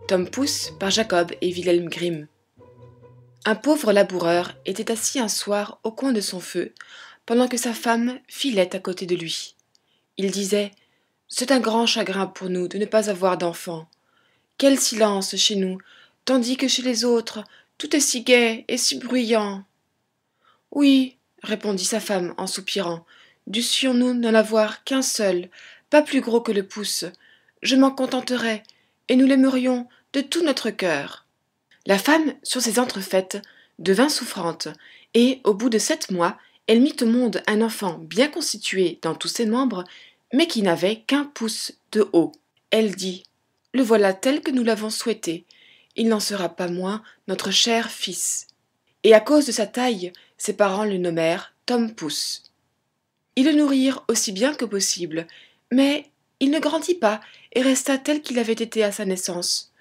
Tom Pouce par Jacob et Wilhelm Grimm. Un pauvre laboureur était assis un soir au coin de son feu, pendant que sa femme filait à côté de lui. Il disait « C'est un grand chagrin pour nous de ne pas avoir d'enfants. Quel silence chez nous, tandis que chez les autres, tout est si gai et si bruyant. » « Oui, répondit sa femme en soupirant, dussions-nous n'en avoir qu'un seul, pas plus gros que le pouce. Je m'en contenterais, et nous l'aimerions de tout notre cœur. » La femme, sur ces entrefaites, devint souffrante, et, au bout de 7 mois, elle mit au monde un enfant bien constitué dans tous ses membres, mais qui n'avait qu'un pouce de haut. Elle dit « Le voilà tel que nous l'avons souhaité. Il n'en sera pas moins notre cher fils. » Et à cause de sa taille, ses parents le nommèrent Tom Pouce. Ils le nourrirent aussi bien que possible, mais il ne grandit pas et resta tel qu'il avait été à sa naissance.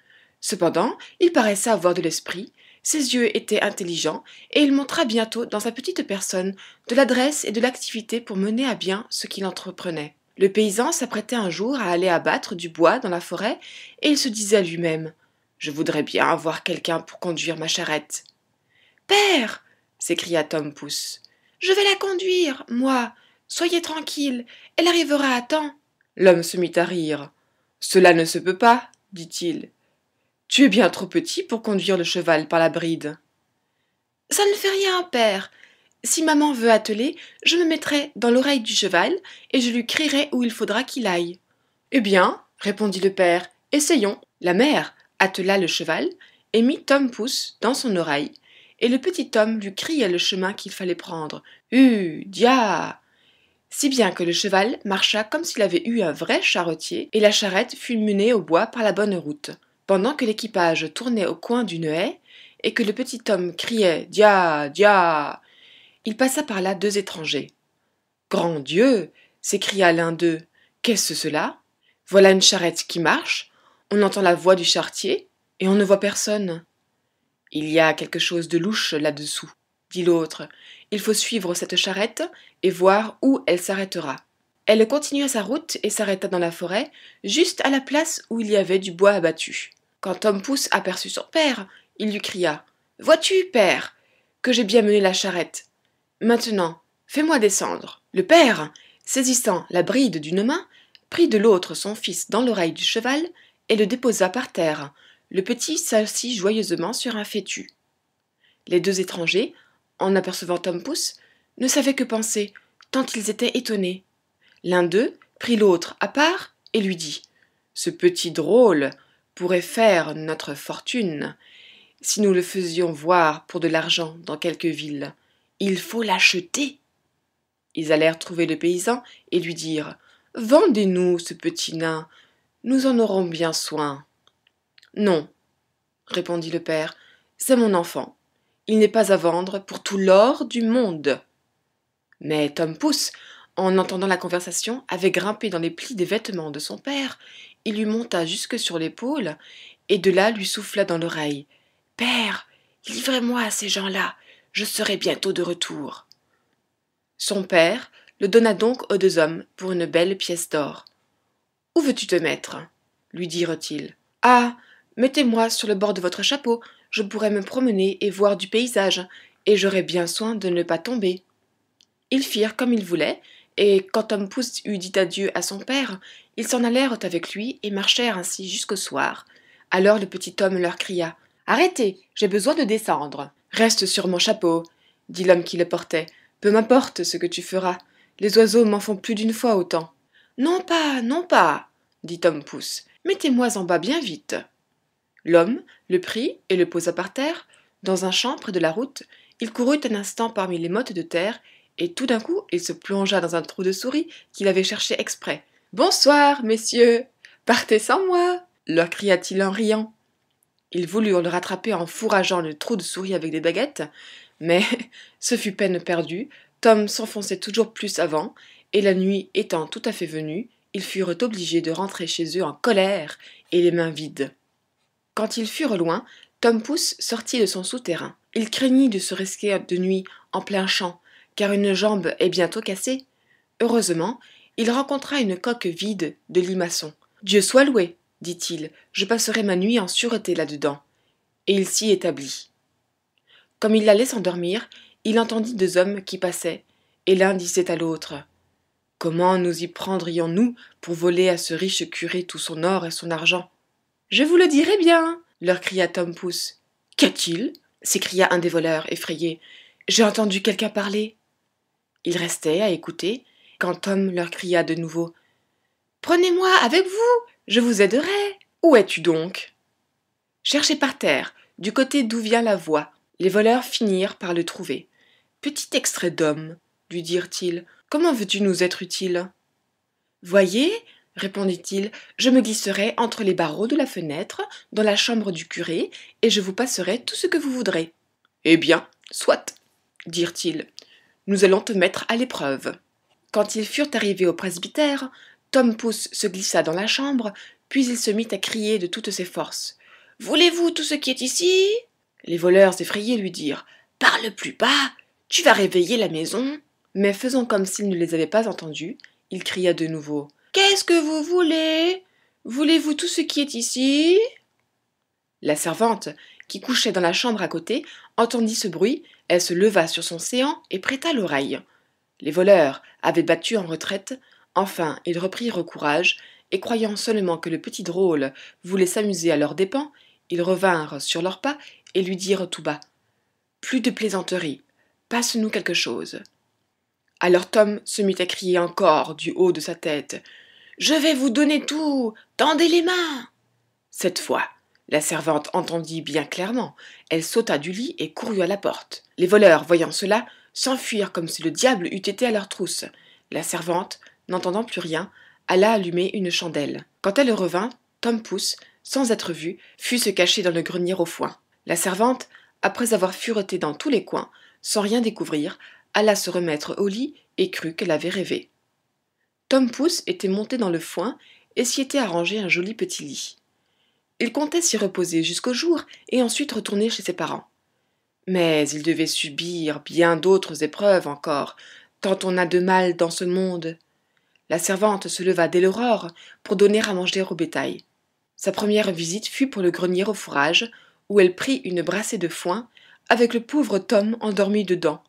Cependant, il paraissait avoir de l'esprit, ses yeux étaient intelligents, et il montra bientôt dans sa petite personne de l'adresse et de l'activité pour mener à bien ce qu'il entreprenait. Le paysan s'apprêtait un jour à aller abattre du bois dans la forêt, et il se disait à lui-même « Je voudrais bien avoir quelqu'un pour conduire ma charrette. »« Père !» s'écria Tom Pouce. « Je vais la conduire, moi. Soyez tranquille, elle arrivera à temps. » L'homme se mit à rire. « Cela ne se peut pas, dit-il. Tu es bien trop petit pour conduire le cheval par la bride. »« Ça ne fait rien, père. Si maman veut atteler, je me mettrai dans l'oreille du cheval et je lui crierai où il faudra qu'il aille. »« Eh bien, répondit le père, essayons. » La mère attela le cheval et mit Tom Pouce dans son oreille, et le petit Tom lui criait le chemin qu'il fallait prendre. Dia ! Si bien que le cheval marcha comme s'il avait eu un vrai charretier, et la charrette fut menée au bois par la bonne route. Pendant que l'équipage tournait au coin d'une haie, et que le petit Tom criait « Dia! Dia !» il passa par là 2 étrangers. « Grand Dieu !» s'écria l'un d'eux. « Qu'est-ce cela ? Voilà une charrette qui marche, on entend la voix du charretier, et on ne voit personne. »« Il y a quelque chose de louche là-dessous, » dit l'autre. « Il faut suivre cette charrette et voir où elle s'arrêtera. » Elle continua sa route et s'arrêta dans la forêt, juste à la place où il y avait du bois abattu. Quand Tom Pouce aperçut son père, il lui cria « Vois-tu, père, que j'ai bien mené la charrette. Maintenant, fais-moi descendre. » Le père, saisissant la bride d'une main, prit de l'autre son fils dans l'oreille du cheval et le déposa par terre. Le petit s'assit joyeusement sur un fétu. Les 2 étrangers, en apercevant Tom Pouce, ne savaient que penser, tant ils étaient étonnés. L'un d'eux prit l'autre à part et lui dit « Ce petit drôle pourrait faire notre fortune si nous le faisions voir pour de l'argent dans quelque ville. Il faut l'acheter. » Ils allèrent trouver le paysan et lui dirent « Vendez-nous ce petit nain, nous en aurons bien soin. »« Non, » répondit le père, « c'est mon enfant. Il n'est pas à vendre pour tout l'or du monde. » Mais Tom Pouce, en entendant la conversation, avait grimpé dans les plis des vêtements de son père. Il lui monta jusque sur l'épaule et de là lui souffla dans l'oreille. « Père, livrez-moi à ces gens-là, je serai bientôt de retour. » Son père le donna donc aux 2 hommes pour une belle pièce d'or. « Où veux-tu te mettre ?» lui dirent-ils. « Ah, mettez-moi sur le bord de votre chapeau, je pourrai me promener et voir du paysage, et j'aurai bien soin de ne pas tomber. » Ils firent comme il voulait, et quand Tom Pouce eut dit adieu à son père, ils s'en allèrent avec lui et marchèrent ainsi jusqu'au soir. Alors le petit Tom leur cria « Arrêtez, j'ai besoin de descendre. »« Reste sur mon chapeau, » dit l'homme qui le portait. « Peu m'importe ce que tu feras, les oiseaux m'en font plus d'une fois autant. »« Non pas, » dit Tom Pouce, « mettez-moi en bas bien vite. » L'homme le prit et le posa par terre. Dans un champ près de la route, il courut un instant parmi les mottes de terre, et tout d'un coup il se plongea dans un trou de souris qu'il avait cherché exprès. « Bonsoir, messieurs, partez sans moi !» leur cria-t-il en riant. Ils voulurent le rattraper en fourrageant le trou de souris avec des baguettes, mais ce fut peine perdue, Tom s'enfonçait toujours plus avant, et la nuit étant tout à fait venue, ils furent obligés de rentrer chez eux en colère et les mains vides. Quand ils furent loin, Tom Pouce sortit de son souterrain. Il craignit de se risquer de nuit en plein champ, car une jambe est bientôt cassée. Heureusement, il rencontra une coque vide de limaçon. « Dieu soit loué, dit-il, je passerai ma nuit en sûreté là-dedans. » Et il s'y établit. Comme il allait s'endormir, il entendit deux hommes qui passaient, et l'un disait à l'autre « Comment nous y prendrions-nous pour voler à ce riche curé tout son or et son argent ?»« Je vous le dirai bien, leur cria Tom Pouce. Qu'y a-t-il ? S'écria un des voleurs, effrayé. J'ai entendu quelqu'un parler. Ils restaient à écouter, quand Tom leur cria de nouveau. Prenez-moi avec vous, je vous aiderai. Où es-tu donc ? Cherchez par terre, du côté d'où vient la voix. Les voleurs finirent par le trouver. Petit extrait d'homme, lui dirent-ils. Comment veux-tu nous être utile ? Voyez, répondit-il, je me glisserai entre les barreaux de la fenêtre, dans la chambre du curé, et je vous passerai tout ce que vous voudrez. Eh bien, soit, dirent-ils, nous allons te mettre à l'épreuve. Quand ils furent arrivés au presbytère, Tom Pouce se glissa dans la chambre, puis il se mit à crier de toutes ses forces. Voulez-vous tout ce qui est ici ? Les voleurs effrayés lui dirent. Parle plus bas, tu vas réveiller la maison. Mais faisant comme s'il ne les avait pas entendus, il cria de nouveau. Qu'est-ce que vous voulez ? Voulez-vous tout ce qui est ici ? La servante, qui couchait dans la chambre à côté, entendit ce bruit, elle se leva sur son séant et prêta l'oreille. Les voleurs avaient battu en retraite, enfin ils reprirent courage, et croyant seulement que le petit drôle voulait s'amuser à leurs dépens, ils revinrent sur leurs pas et lui dirent tout bas. Plus de plaisanteries, passe-nous quelque chose. Alors Tom se mit à crier encore du haut de sa tête. Je vais vous donner tout, tendez les mains. Cette fois, la servante entendit bien clairement. Elle sauta du lit et courut à la porte. Les voleurs, voyant cela, s'enfuirent comme si le diable eût été à leur trousse. La servante, n'entendant plus rien, alla allumer une chandelle. Quand elle revint, Tom Pouce, sans être vu, fut se cacher dans le grenier au foin. La servante, après avoir fureté dans tous les coins, sans rien découvrir, alla se remettre au lit et crut qu'elle avait rêvé. Tom Pouce était monté dans le foin et s'y était arrangé un joli petit lit. Il comptait s'y reposer jusqu'au jour et ensuite retourner chez ses parents. Mais il devait subir bien d'autres épreuves encore, tant on a de mal dans ce monde. La servante se leva dès l'aurore pour donner à manger au bétail. Sa première visite fut pour le grenier au fourrage, où elle prit une brassée de foin, avec le pauvre Tom endormi dedans.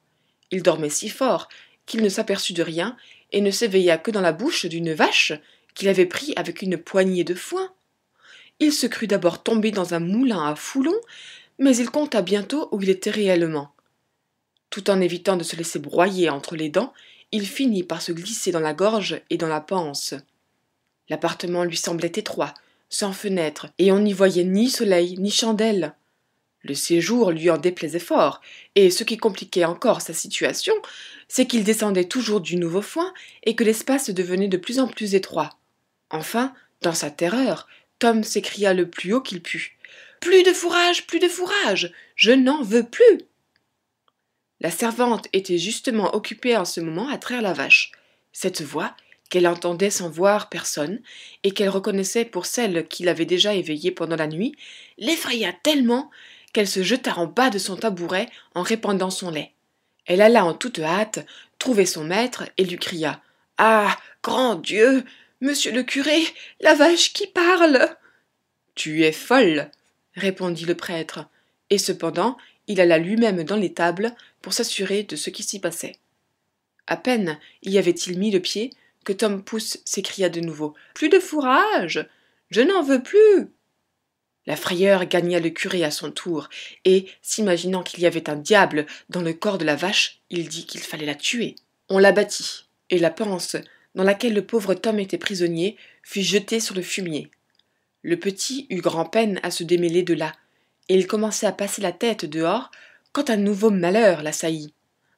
Il dormait si fort qu'il ne s'aperçut de rien et ne s'éveilla que dans la bouche d'une vache qu'il avait pris avec une poignée de foin. Il se crut d'abord tombé dans un moulin à foulon, mais il compta bientôt où il était réellement. Tout en évitant de se laisser broyer entre les dents, il finit par se glisser dans la gorge et dans la panse. L'appartement lui semblait étroit, sans fenêtre, et on n'y voyait ni soleil ni chandelle. Le séjour lui en déplaisait fort, et ce qui compliquait encore sa situation, c'est qu'il descendait toujours du nouveau foin et que l'espace devenait de plus en plus étroit. Enfin, dans sa terreur, Tom s'écria le plus haut qu'il put. « Plus de fourrage, plus de fourrage! Je n'en veux plus !» La servante était justement occupée en ce moment à traire la vache. Cette voix, qu'elle entendait sans voir personne, et qu'elle reconnaissait pour celle qui l'avait déjà éveillée pendant la nuit, l'effraya tellement qu'elle se jeta en bas de son tabouret en répandant son lait. Elle alla en toute hâte trouver son maître et lui cria « Ah, grand Dieu! Monsieur le curé, la vache qui parle !»« Tu es folle !» répondit le prêtre, et cependant il alla lui-même dans l'étable pour s'assurer de ce qui s'y passait. À peine y avait-il mis le pied que Tom Pouce s'écria de nouveau « Plus de fourrage! Je n'en veux plus !» La frayeur gagna le curé à son tour, et, s'imaginant qu'il y avait un diable dans le corps de la vache, il dit qu'il fallait la tuer. On l'abattit, et la panse, dans laquelle le pauvre Tom était prisonnier, fut jetée sur le fumier. Le petit eut grand-peine à se démêler de là, et il commençait à passer la tête dehors, quand un nouveau malheur l'assaillit.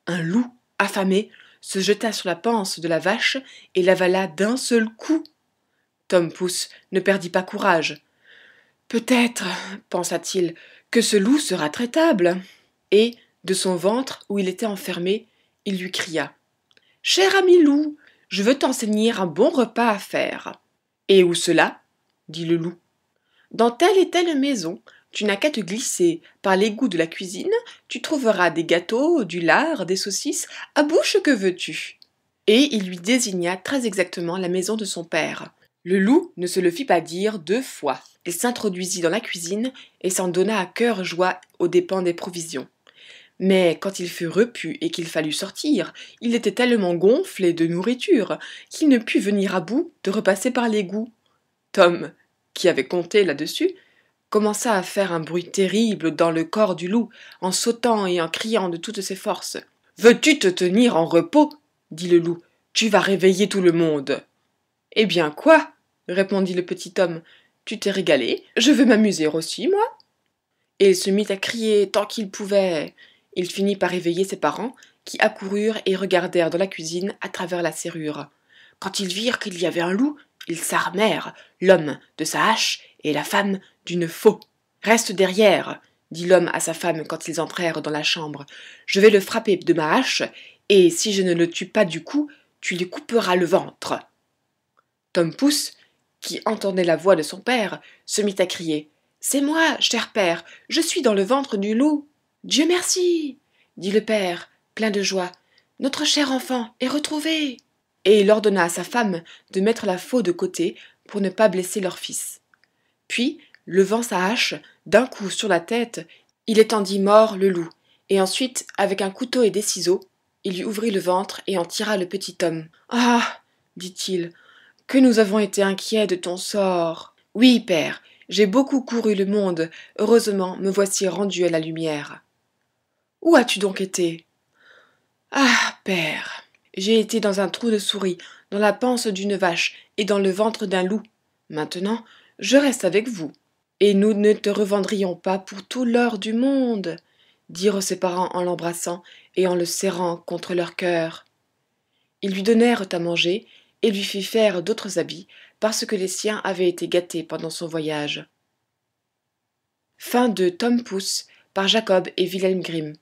Un loup, affamé, se jeta sur la panse de la vache et l'avala d'un seul coup. Tom Pouce ne perdit pas courage. Peut-être, pensa-t-il, que ce loup sera traitable. Et, de son ventre, où il était enfermé, il lui cria. « Cher ami loup, je veux t'enseigner un bon repas à faire. »« Et où cela ?» dit le loup. « Dans telle et telle maison, tu n'as qu'à te glisser par l'égout de la cuisine, tu trouveras des gâteaux, du lard, des saucisses, à bouche que veux-tu. » Et il lui désigna très exactement la maison de son père. Le loup ne se le fit pas dire 2 fois. Il s'introduisit dans la cuisine et s'en donna à cœur joie aux dépens des provisions. Mais quand il fut repu et qu'il fallut sortir, il était tellement gonflé de nourriture qu'il ne put venir à bout de repasser par l'égout. Tom, qui avait compté là-dessus, commença à faire un bruit terrible dans le corps du loup, en sautant et en criant de toutes ses forces. « Veux-tu te tenir en repos ?» dit le loup. « Tu vas réveiller tout le monde. »« Eh bien quoi ?» répondit le petit homme. « Tu t'es régalé, je veux m'amuser aussi, moi. » Et il se mit à crier tant qu'il pouvait. Il finit par réveiller ses parents, qui accoururent et regardèrent dans la cuisine à travers la serrure. Quand ils virent qu'il y avait un loup, ils s'armèrent, l'homme de sa hache et la femme d'une faux. « Reste derrière, » dit l'homme à sa femme quand ils entrèrent dans la chambre. « Je vais le frapper de ma hache, et si je ne le tue pas du coup, tu lui couperas le ventre. » Tom Pouce, qui entendait la voix de son père, se mit à crier. « C'est moi, cher père, je suis dans le ventre du loup. »« Dieu merci !» dit le père, plein de joie. « Notre cher enfant est retrouvé !» Et il ordonna à sa femme de mettre la faux de côté pour ne pas blesser leur fils. Puis, levant sa hache d'un coup sur la tête, il étendit mort le loup, et ensuite, avec un couteau et des ciseaux, il lui ouvrit le ventre et en tira le petit homme. « Ah !» dit-il, « que nous avons été inquiets de ton sort. Oui, père, j'ai beaucoup couru le monde, heureusement me voici rendu à la lumière. »« Où as-tu donc été ?»« Ah, père, j'ai été dans un trou de souris, dans la panse d'une vache et dans le ventre d'un loup. Maintenant, je reste avec vous. » « Et nous ne te revendrions pas pour tout l'or du monde, » dirent ses parents en l'embrassant et en le serrant contre leur cœur. Ils lui donnèrent à manger et lui firent faire d'autres habits parce que les siens avaient été gâtés pendant son voyage. Fin de Tom Pouce par Jacob et Wilhelm Grimm.